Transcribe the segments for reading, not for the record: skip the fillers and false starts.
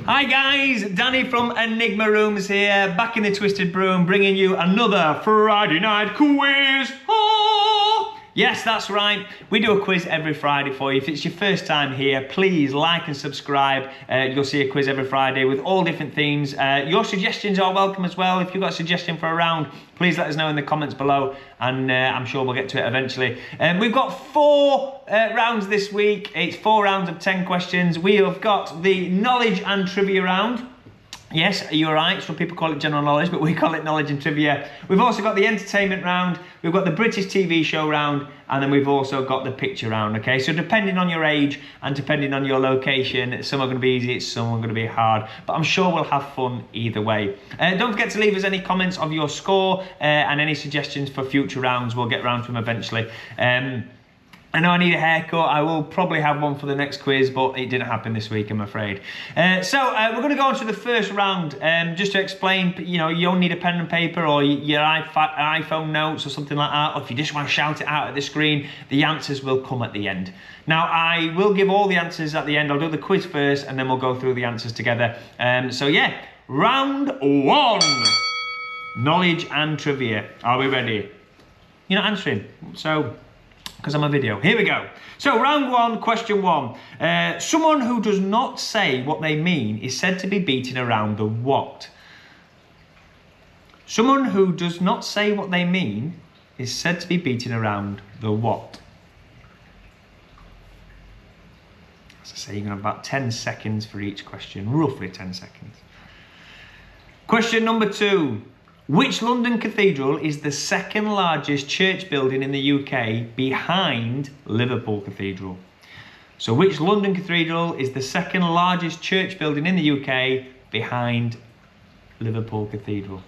Hi guys, Danny from Enigma Rooms here, back in the Twisted Broom, bringing you another Friday night quiz. Oh! Yes, that's right. We do a quiz every Friday for you. If it's your first time here, please like and subscribe. You'll see a quiz every Friday with all different themes. Your suggestions are welcome as well. If you've got a suggestion for a round, please let us know in the comments below, and I'm sure we'll get to it eventually. We've got 4 rounds this week. It's 4 rounds of 10 questions. We have got the knowledge and trivia round. Yes, you're right. Some people call it general knowledge, but we call it knowledge and trivia. We've also got the entertainment round. We've got the British TV show round, and then we've also got the picture round, okay? So depending on your age and depending on your location, some are going to be easy, some are going to be hard, but I'm sure we'll have fun either way. Don't forget to leave us any comments of your score and any suggestions for future rounds. We'll get round to them eventually. I know I need a haircut. I will probably have one for the next quiz, but it didn't happen this week, I'm afraid. We're going to go on to the first round. Just to explain, you know, you don't need a pen and paper or your iPhone notes or something like that, or if you just want to shout it out at the screen, the answers will come at the end. Now, I will give all the answers at the end. I'll do the quiz first, and then we'll go through the answers together. So yeah, round 1. Knowledge and trivia. Are we ready? You're not answering, so... because I'm a video. Here we go. So round 1, question 1. Someone who does not say what they mean is said to be beating around the what? Someone who does not say what they mean is said to be beating around the what? As I say, you're going to have about 10 seconds for each question, roughly 10 seconds. Question number 2. Which London cathedral is the second largest church building in the UK behind Liverpool Cathedral? So which London cathedral is the second largest church building in the UK behind Liverpool Cathedral?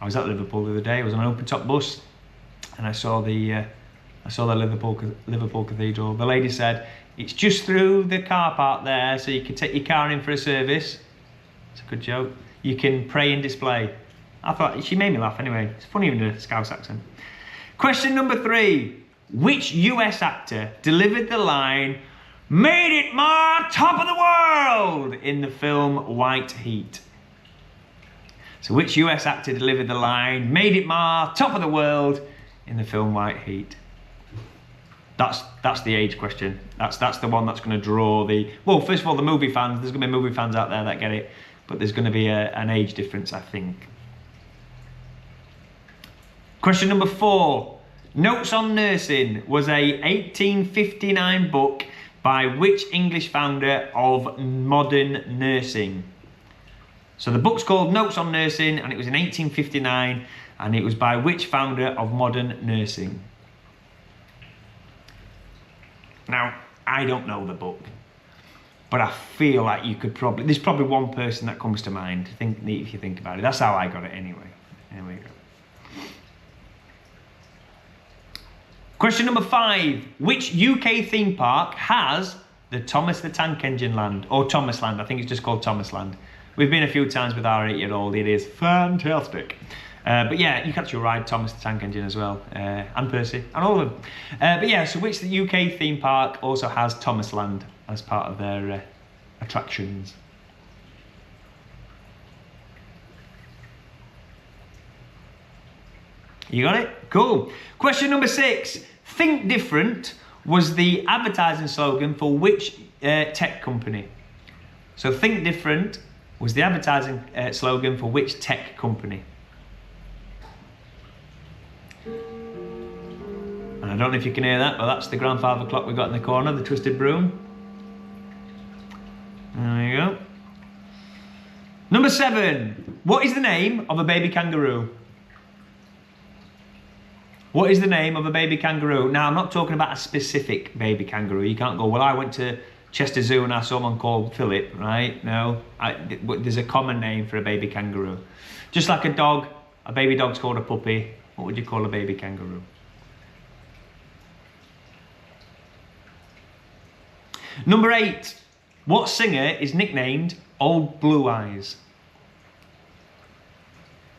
I was at Liverpool the other day. I was on an open top bus and I saw the Liverpool Cathedral. The lady said, it's just through the car park there, so you can take your car in for a service. It's a good joke. You can pray and display. I thought, she made me laugh anyway. It's funny in a Scouse accent. Question number 3. Which US actor delivered the line, "Made it, Ma, top of the world," in the film White Heat? So which US actor delivered the line, "Made it, Ma, top of the world," in the film White Heat? That's the age question. That's the one that's going to draw the... Well, first of all, the movie fans. There's going to be movie fans out there that get it. But there's going to be an age difference, I think. Question number 4. Notes on Nursing was a 1859 book by which English founder of modern nursing? So the book's called Notes on Nursing, and it was in 1859, and it was by which founder of modern nursing? Now, I don't know the book, but I feel like you could probably... There's probably one person that comes to mind, if you think about it. That's how I got it anyway. There we go. Question number 5. Which UK theme park has the Thomas the Tank Engine Land? Or Thomas Land, I think it's just called Thomas Land. We've been a few times with our 8-year-old, it is fantastic. But yeah, you can actually ride Thomas the Tank Engine as well, and Percy, and all of them. But yeah, so which the UK theme park also has Thomas Land as part of their attractions? You got it? Cool. Question number 6. Think different was the advertising slogan for which tech company? So think different was the advertising slogan for which tech company? And I don't know if you can hear that, but that's the grandfather clock we got in the corner, the Twisted Broom. There you go. Number 7. What is the name of a baby kangaroo? What is the name of a baby kangaroo? Now, I'm not talking about a specific baby kangaroo. You can't go, well, I went to Chester Zoo and I saw one called Philip, right? No, there's a common name for a baby kangaroo. Just like a dog, a baby dog's called a puppy. What would you call a baby kangaroo? Number 8. What singer is nicknamed Old Blue Eyes?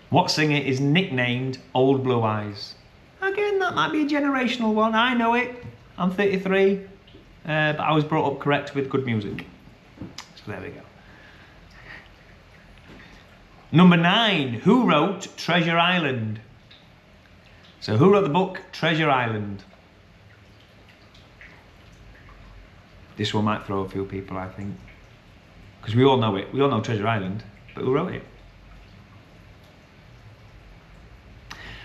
What singer is nicknamed Old Blue Eyes? Again, that might be a generational one. I know it. I'm 33. But I was brought up correct with good music. So there we go. Number 9, who wrote Treasure Island? So who wrote the book Treasure Island? This one might throw a few people, I think. Because we all know it. We all know Treasure Island. But who wrote it?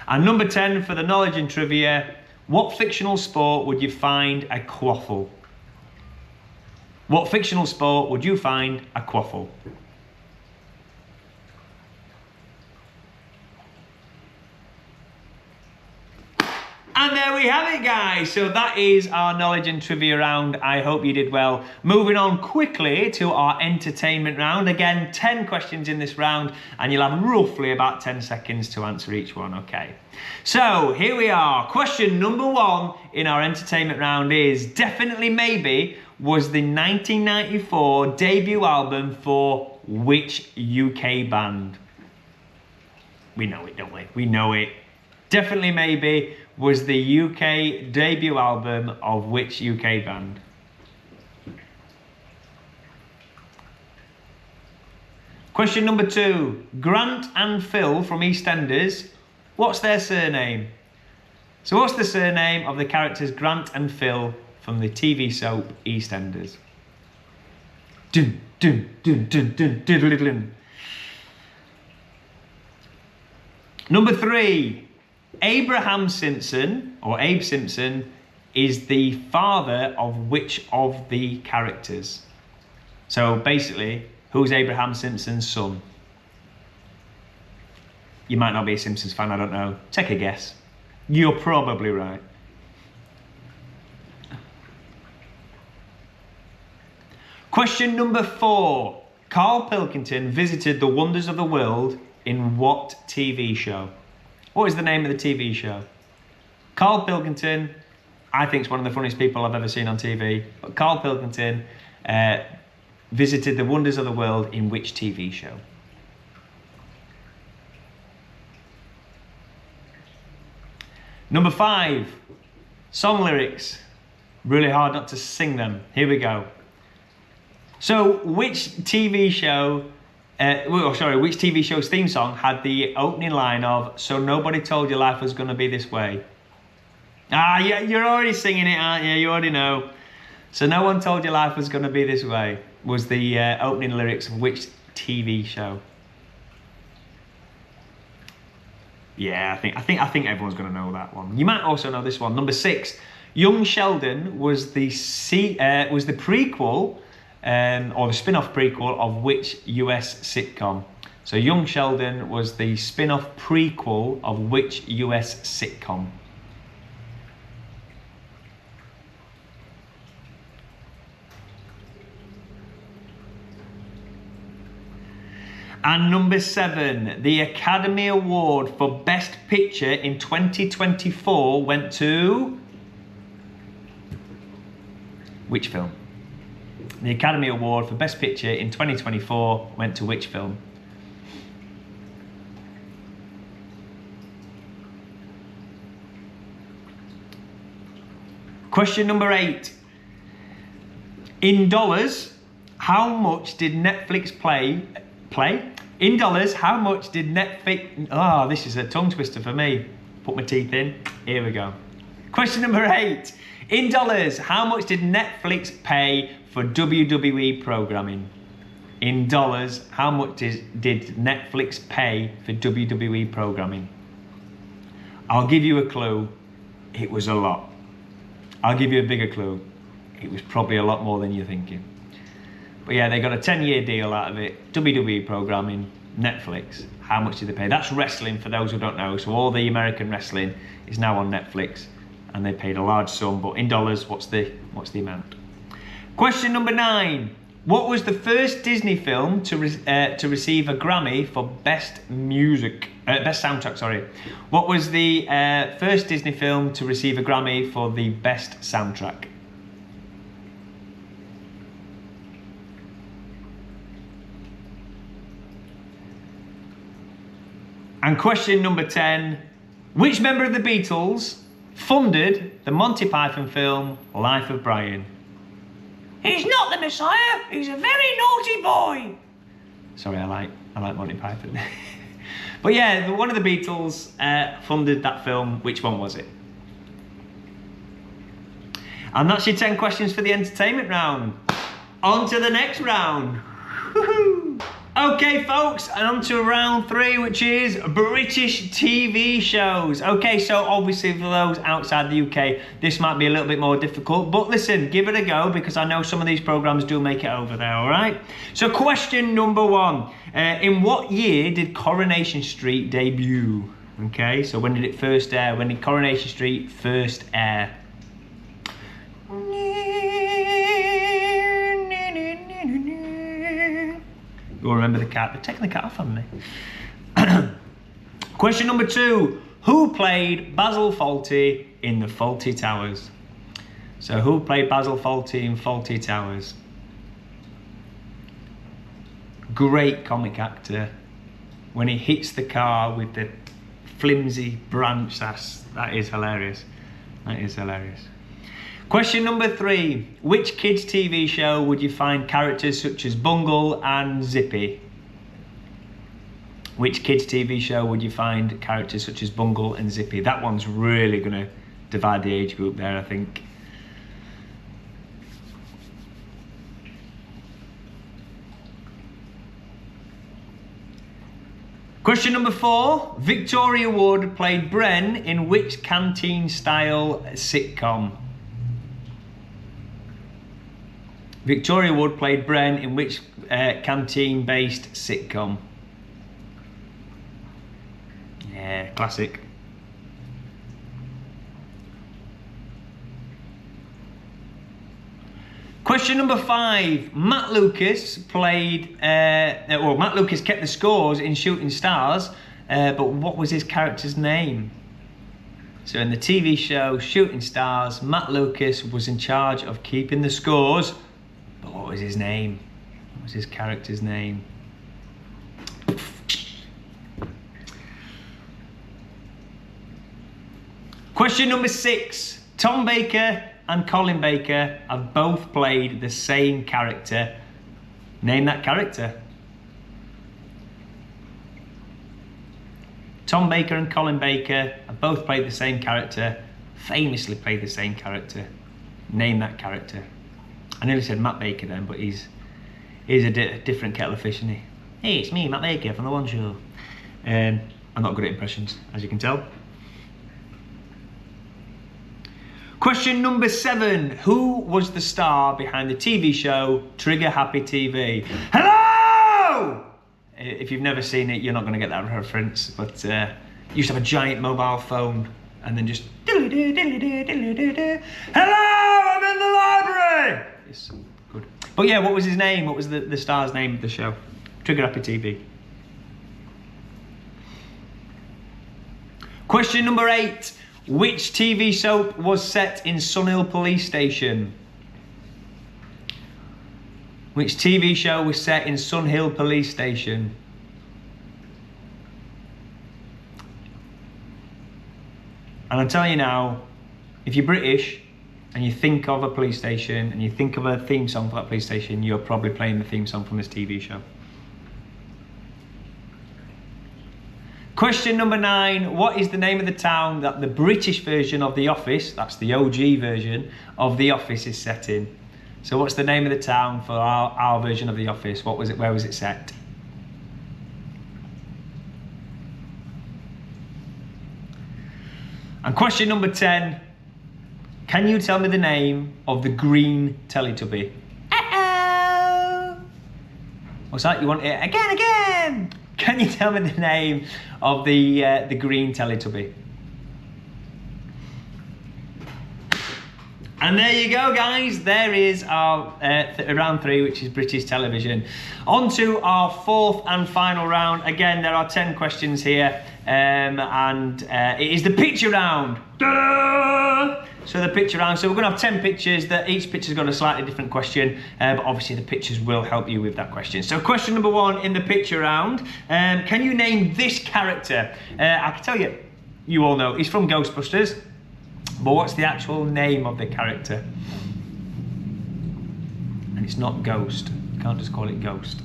And number 10 for the knowledge and trivia. What fictional sport would you find a quaffle? What fictional sport would you find a quaffle? And there we have it, guys. So that is our knowledge and trivia round. I hope you did well. Moving on quickly to our entertainment round. Again, 10 questions in this round, and you'll have roughly about 10 seconds to answer each one, okay? So here we are. Question number 1 in our entertainment round is Definitely Maybe was the 1994 debut album for which UK band? We know it, don't we? We know it. Definitely Maybe was the UK debut album of which UK band? Question number 2. Grant and Phil from EastEnders. What's their surname? So what's the surname of the characters Grant and Phil from the TV soap EastEnders? Dun, dun, dun, dun, dun, dun, dun. Number 3. Abraham Simpson, or Abe Simpson, is the father of which of the characters? So basically, who's Abraham Simpson's son? You might not be a Simpsons fan, I don't know. Take a guess. You're probably right. Question number 4. Carl Pilkington visited the wonders of the world in what TV show? What is the name of the TV show? Carl Pilkington, I think, is one of the funniest people I've ever seen on TV. But Carl Pilkington visited the wonders of the world in which TV show? Number 5, song lyrics. Really hard not to sing them. Here we go. So, which TV show... which TV show's theme song had the opening line of "So nobody told you life was gonna be this way"? Ah, yeah, you're already singing it, aren't you? You already know. So no one told you life was gonna be this way was the opening lyrics of which TV show? Yeah, I think everyone's gonna know that one. You might also know this one. Number 6, Young Sheldon was the prequel. Or the spin-off prequel of which US sitcom? So Young Sheldon was the spin-off prequel of which US sitcom? And number 7, the Academy Award for Best Picture in 2024 went to... which film? The Academy Award for Best Picture in 2024 went to which film? Question number 8. In dollars, how much did Netflix play? In dollars, how much did Netflix... Oh, this is a tongue twister for me. Put my teeth in. Here we go. Question number 8. In dollars, how much did Netflix pay for WWE programming? In dollars, how much did Netflix pay for WWE programming? I'll give you a clue. It was a lot. I'll give you a bigger clue. It was probably a lot more than you're thinking. But yeah, they got a 10-year deal out of it. WWE programming, Netflix. How much did they pay? That's wrestling for those who don't know. So all the American wrestling is now on Netflix, and they paid a large sum. But in dollars, what's the amount? Question number 9. What was the first Disney film to receive a Grammy for best soundtrack? Sorry. What was the first Disney film to receive a Grammy for the best soundtrack? And question number 10. Which member of the Beatles funded the Monty Python film Life of Brian? He's not the Messiah, he's a very naughty boy. Sorry, I like Monty Python. But yeah, one of the Beatles funded that film. Which one was it? And that's your 10 questions for the entertainment round. On to the next round. Woohoo! Okay, folks, and on to round 3, which is British TV shows. Okay, so obviously for those outside the UK, this might be a little bit more difficult, but listen, give it a go, because I know some of these programmes do make it over there, all right? So question number 1, in what year did Coronation Street debut? Okay, so when did it first air? When did Coronation Street first air? You'll remember the cat. They're taking the cat off on me. Question number 2. Who played Basil Fawlty in the Fawlty Towers? So who played Basil Fawlty in Fawlty Towers? Great comic actor. When he hits the car with the flimsy branch, that is hilarious. That is hilarious. Question number 3. Which kids' TV show would you find characters such as Bungle and Zippy? Which kids' TV show would you find characters such as Bungle and Zippy? That one's really going to divide the age group there, I think. Question number 4. Victoria Wood played Bren in which canteen-style sitcom? Victoria Wood played Bren in which canteen-based sitcom? Yeah, classic. Question number 5. Matt Lucas played, Matt Lucas kept the scores in Shooting Stars, but what was his character's name? So in the TV show Shooting Stars, Matt Lucas was in charge of keeping the scores. But what was his name? What was his character's name? Question number 6. Tom Baker and Colin Baker have both played the same character. Name that character. Tom Baker and Colin Baker have both played the same character. Famously played the same character. Name that character. I nearly said Matt Baker then, but he's a different kettle of fish, isn't he? Hey, it's me, Matt Baker from The One Show. I'm not good at impressions, as you can tell. Question number 7. Who was the star behind the TV show Trigger Happy TV? Hello! If you've never seen it, you're not going to get that reference, but you used to have a giant mobile phone and then just hello, I'm in the library! It's good. But yeah, what was his name? What was the star's name of the show? Trigger Happy TV. Question number 8. Which TV soap was set in Sunhill Police Station? Which TV show was set in Sunhill Police Station? And I'm telling you now, if you're British and you think of a police station and you think of a theme song for that police station, you're probably playing the theme song from this TV show. Question number 9. What is the name of the town that the British version of The Office, that's the OG version of The Office, is set in? So what's the name of the town for our version of The Office? What was it? Where was it set? And question number 10. Can you tell me the name of the green Teletubby? Uh-oh! What's that? You want it again? Can you tell me the name of the green Teletubby? And there you go, guys. There is our round 3, which is British television. On to our 4th and final round. Again, there are 10 questions here, and it is the picture round. Ta-da! So the picture round. So we're going to have 10 pictures. That each picture's got a slightly different question, but obviously the pictures will help you with that question. So question number 1 in the picture round. Can you name this character? I can tell you, you all know, he's from Ghostbusters. But what's the actual name of the character? And it's not Ghost. You can't just call it Ghost.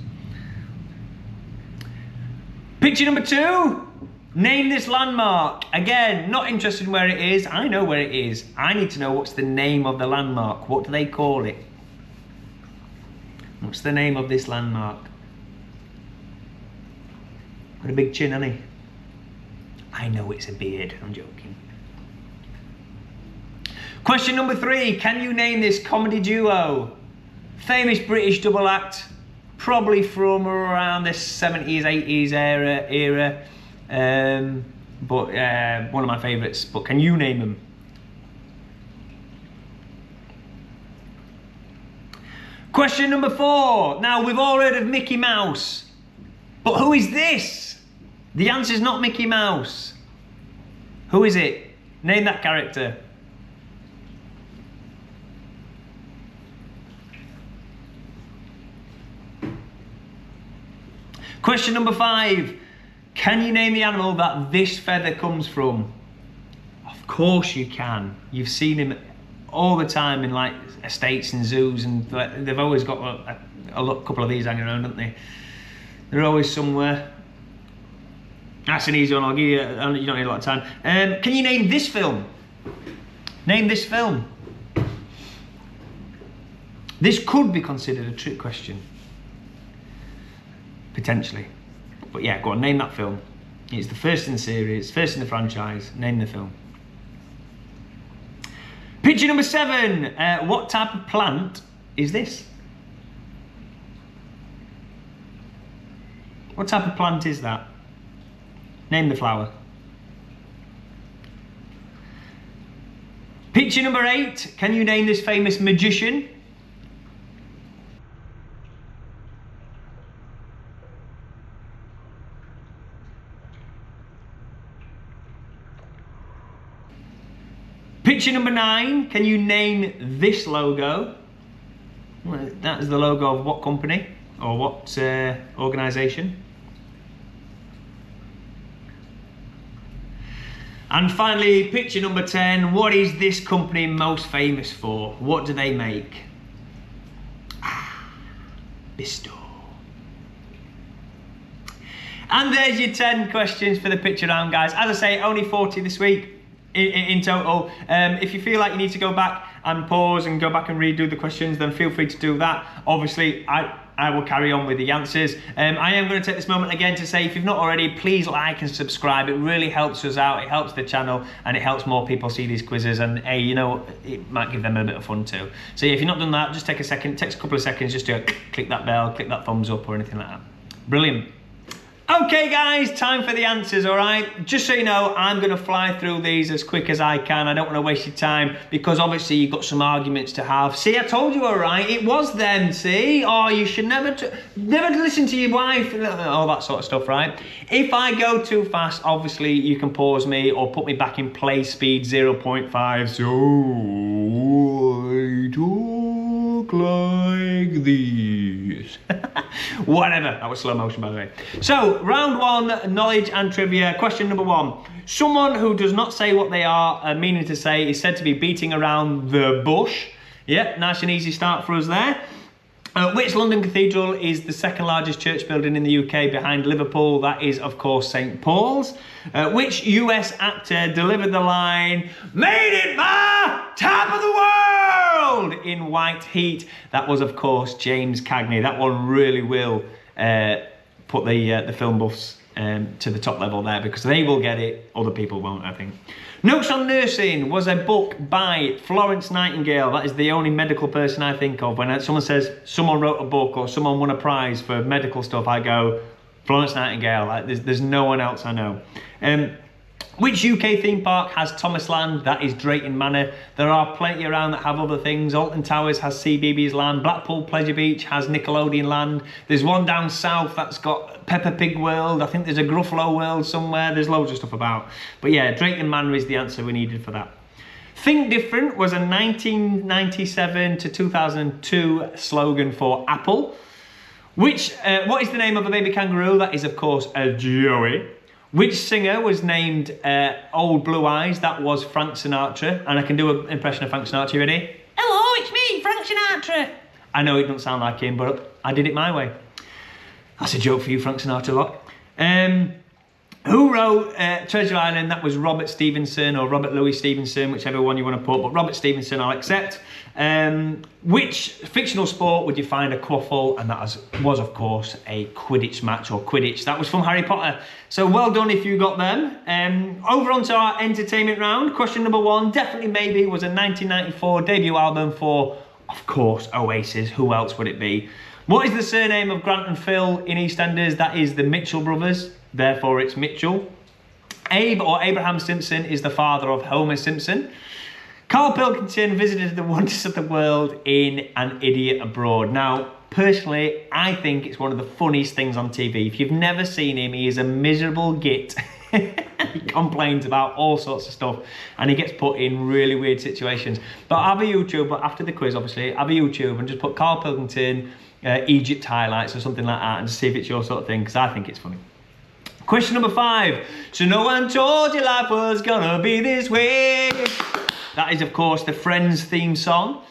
Picture number 2. Name this landmark. Again, not interested in where it is. I know where it is. I need to know what's the name of the landmark. What do they call it? What's the name of this landmark? Got a big chin, hasn't he? I know it's a beard. I'm joking. Question number 3. Can you name this comedy duo? Famous British double act, probably from around the 70s, 80s era. But one of my favourites. But can you name them? Question number 4. Now, we've all heard of Mickey Mouse. But who is this? The answer is not Mickey Mouse. Who is it? Name that character. Question number 5. Can you name the animal that this feather comes from? Of course you can. You've seen him all the time in like estates and zoos, and they've always got a couple of these hanging around, don't they? They're always somewhere. That's an easy one. I'll give you. You don't need a lot of time. Can you name this film? Name this film. This could be considered a trick question. Potentially. But yeah, go on, name that film. It's the first in the series, first in the franchise. Name the film. Picture number 7. What type of plant is this? What type of plant is that? Name the flower. Picture number 8. Can you name this famous magician? Picture number 9, can you name this logo? Well, that is the logo of what company or what organisation? And finally, picture number 10, what is this company most famous for? What do they make? Bisto. And there's your 10 questions for the picture round, guys. As I say, only 40 this week. In total. If you feel like you need to go back and pause and go back and redo the questions, then feel free to do that. Obviously, I will carry on with the answers. I am going to take this moment again to say, if you've not already, please like and subscribe. It really helps us out. It helps the channel and it helps more people see these quizzes. And hey, you know, it might give them a bit of fun too. So yeah, if you've not done that, just take a second, takes a couple of seconds just to click that bell, click that thumbs up or anything like that. Brilliant. Okay guys, time for the answers, all right? Just so you know, I'm going to fly through these as quick as I can. I don't want to waste your time because obviously you've got some arguments to have. See, I told you, all right, it was them, see? Oh, you should never listen to your wife, all that sort of stuff, right? If I go too fast, obviously you can pause me or put me back in play speed 0.5. So I talk like this. Whatever, that was slow motion by the way. So, round 1, knowledge and trivia. Question number 1. Someone who does not say what they are meaning to say is said to be beating around the bush. Yep, nice and easy start for us there. Which London cathedral is the second largest church building in the UK behind Liverpool? That is, of course, St. Paul's. Which US actor delivered the line, "Made it, ma! Top of the world!" in White Heat? That was, of course, James Cagney. That one really will put the film buffs to the top level there because they will get it, other people won't, I think. Notes on Nursing was a book by Florence Nightingale. That is the only medical person I think of. When someone says someone wrote a book or someone won a prize for medical stuff, I go, Florence Nightingale. Like, there's no one else I know. Which UK theme park has Thomas Land? That is Drayton Manor. There are plenty around that have other things. Alton Towers has CBeebies Land. Blackpool Pleasure Beach has Nickelodeon Land. There's one down south that's got Peppa Pig World. I think there's a Gruffalo World somewhere. There's loads of stuff about. But yeah, Drayton Manor is the answer we needed for that. Think Different was a 1997 to 2002 slogan for Apple. What is the name of a baby kangaroo? That is, of course, a Joey. Which singer was named Old Blue Eyes? That was Frank Sinatra. And I can do an impression of Frank Sinatra. You ready? Hello, it's me, Frank Sinatra. I know it doesn't sound like him, but I did it my way. That's a joke for you, Frank Sinatra lot. Who wrote Treasure Island? That was Robert Stevenson or Robert Louis Stevenson, whichever one you want to put, but Robert Stevenson I'll accept. Which fictional sport would you find a quaffle? And that was of course a Quidditch match, or Quidditch. That was from Harry Potter. So well done if you got them. Over onto our entertainment round. Question number 1, Definitely Maybe was a 1994 debut album for, of course, Oasis. Who else would it be? What is the surname of Grant and Phil in EastEnders? That is the Mitchell brothers, therefore it's Mitchell. Abe, or Abraham Simpson, is the father of Homer Simpson. Carl Pilkington visited the wonders of the world in An Idiot Abroad. Now, personally, I think it's one of the funniest things on TV. If you've never seen him, he is a miserable git. He complains about all sorts of stuff and he gets put in really weird situations. But have a YouTube, but after the quiz, obviously, have a YouTube and just put Carl Pilkington Egypt highlights or something like that and just see if it's your sort of thing, because I think it's funny. Question number 5. So no one told you life was gonna be this way. That is, of course, the Friends theme song.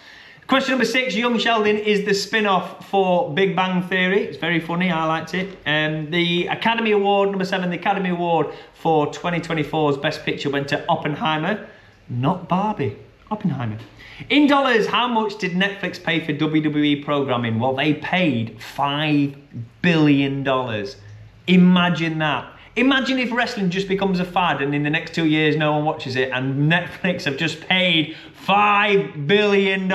Question number 6. Young Sheldon is the spin-off for Big Bang Theory. It's very funny, I liked it. The Academy Award, number 7, the Academy Award for 2024's Best Picture went to Oppenheimer, not Barbie, Oppenheimer. In dollars, how much did Netflix pay for WWE programming? Well, they paid $5 billion. Imagine that. Imagine if wrestling just becomes a fad and in the next 2 years no one watches it, and Netflix have just paid $5 billion.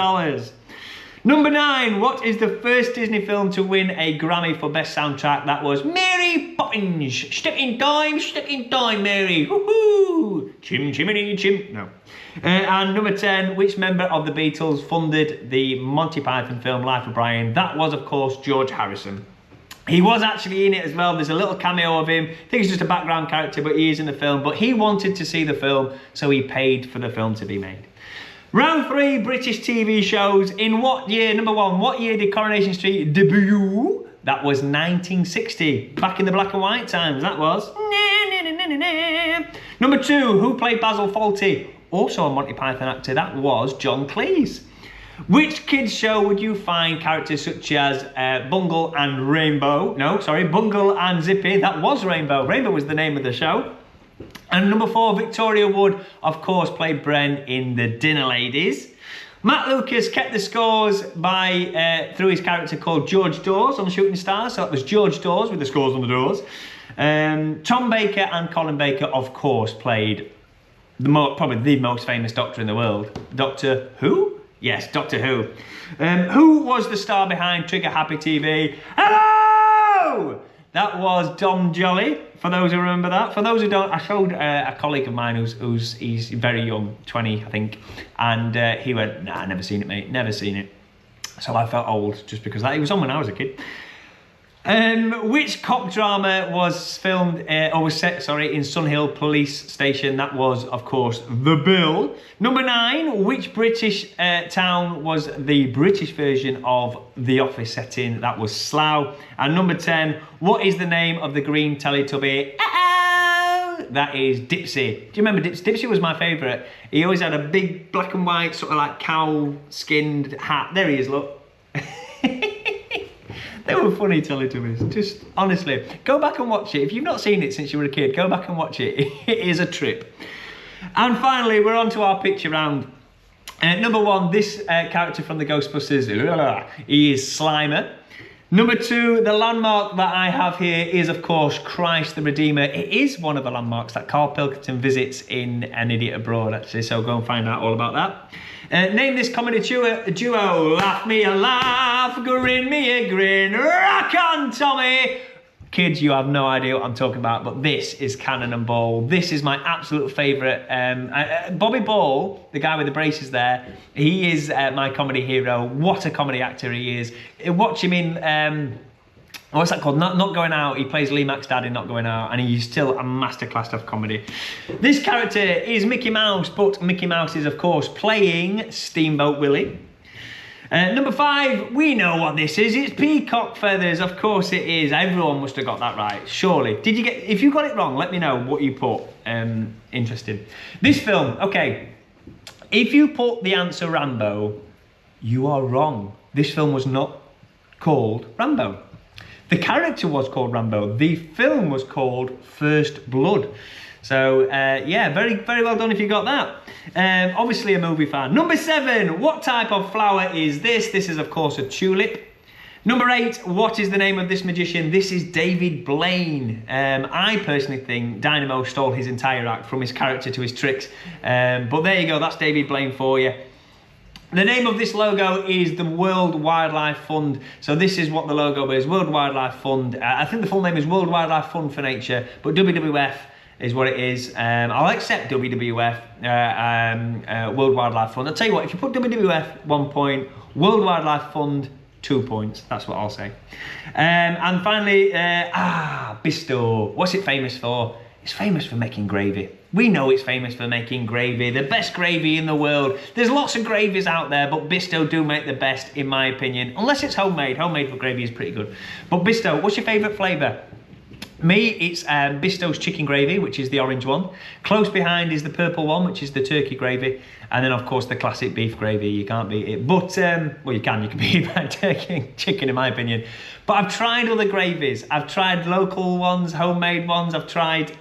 Number 9, what is the first Disney film to win a Grammy for Best Soundtrack? That was Mary Poppins. Stuck in time, Mary. Woohoo! Chim chimney chim. No. And number 10, which member of the Beatles funded the Monty Python film Life of Brian? That was, of course, George Harrison. He was actually in it as well. There's a little cameo of him. I think he's just a background character, but he is in the film. But he wanted to see the film, so he paid for the film to be made. Round 3, British TV shows. In what year? Number 1, what year did Coronation Street debut? That was 1960. Back in the black and white times, that was. Number 2, who played Basil Fawlty? Also a Monty Python actor, that was John Cleese. Which kids show would you find characters such as Bungle and Rainbow? No, sorry, Bungle and Zippy. That was Rainbow. Rainbow was the name of the show. And number 4, Victoria Wood, of course, played Bren in The Dinner Ladies. Matt Lucas kept the scores by through his character called George Dawes on Shooting Stars. So it was George Dawes with the scores on the doors. Tom Baker and Colin Baker, of course, played probably the most famous doctor in the world. Doctor Who? Yes, Doctor Who. Who was the star behind Trigger Happy TV? Hello! That was Dom Jolly, for those who remember that. For those who don't, I showed a colleague of mine he's very young, 20 I think, and he went, nah, never seen it, mate, never seen it. So I felt old just because it was on when I was a kid. Which cop drama was filmed, or was set, sorry, in Sunhill Police Station? That was, of course, The Bill. Number 9, which British town was the British version of The Office set in? That was Slough. And number 10, what is the name of the green Teletubby? That is Dipsy. Do you remember Dipsy? Dipsy was my favourite. He always had a big black and white, sort of like cow-skinned hat. There he is, look. They were funny Teletubbies, just honestly. Go back and watch it. If you've not seen it since you were a kid, go back and watch it. It is a trip. And finally, we're on to our picture round. Number 1, this character from the Ghostbusters, he is Slimer. Number 2, the landmark that I have here is, of course, Christ the Redeemer. It is one of the landmarks that Carl Pilkington visits in An Idiot Abroad, actually, so go and find out all about that. Name this comedy duo. Laugh me a laugh, grin me a grin, rock on, Tommy. Kids, you have no idea what I'm talking about, but this is Cannon and Ball. This is my absolute favourite. Bobby Ball, the guy with the braces there, he is my comedy hero. What a comedy actor he is. Watch him in... what's that called? Not Going Out. He plays Lee Mack's dad in Not Going Out, and he's still a masterclass of comedy. This character is Mickey Mouse, but Mickey Mouse is, of course, playing Steamboat Willie. Number 5, we know what this is. It's peacock feathers. Of course it is. Everyone must have got that right, surely. Did you get? If you got it wrong, let me know what you put. Interesting. This film, okay. If you put the answer Rambo, you are wrong. This film was not called Rambo. The character was called Rambo. The film was called First Blood. So, yeah, very, very well done if you got that. Obviously a movie fan. Number 7, what type of flower is this? This is, of course, a tulip. Number 8, what is the name of this magician? This is David Blaine. I personally think Dynamo stole his entire act, from his character to his tricks. But there you go, that's David Blaine for you. The name of this logo is the World Wildlife Fund. So this is what the logo is, World Wildlife Fund. I think the full name is World Wildlife Fund for Nature, but WWF is what it is. I'll accept WWF, World Wildlife Fund. I'll tell you what, if you put WWF 1 point, World Wildlife Fund 2 points, that's what I'll say. And finally, Bisto. What's it famous for? It's famous for making gravy. We know it's famous for making gravy, the best gravy in the world. There's lots of gravies out there, but Bisto do make the best, in my opinion. Unless it's homemade. Homemade for gravy is pretty good. But Bisto, what's your favourite flavour? Me, it's Bisto's chicken gravy, which is the orange one. Close behind is the purple one, which is the turkey gravy. And then, of course, the classic beef gravy. You can't beat it. But, well, you can beat it by turkey and chicken, in my opinion. But I've tried other gravies. I've tried local ones, homemade ones. I've tried,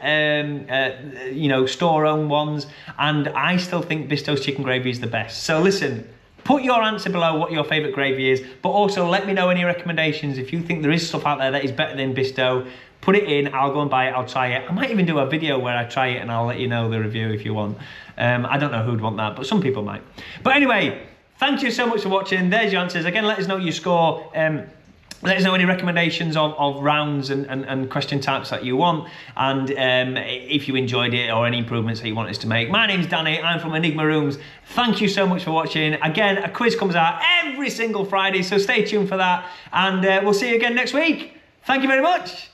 you know, store-owned ones. And I still think Bisto's chicken gravy is the best. So, listen. Put your answer below what your favourite gravy is, but also let me know any recommendations. If you think there is stuff out there that is better than Bisto, put it in, I'll go and buy it, I'll try it. I might even do a video where I try it and I'll let you know the review if you want. I don't know who'd want that, but some people might. But anyway, thank you so much for watching. There's your answers. Again, let us know your score. Let us know any recommendations of rounds and question types that you want, and if you enjoyed it or any improvements that you want us to make. My name's Danny, I'm from Enigma Rooms. Thank you so much for watching. Again, a quiz comes out every single Friday, so stay tuned for that, and we'll see you again next week. Thank you very much.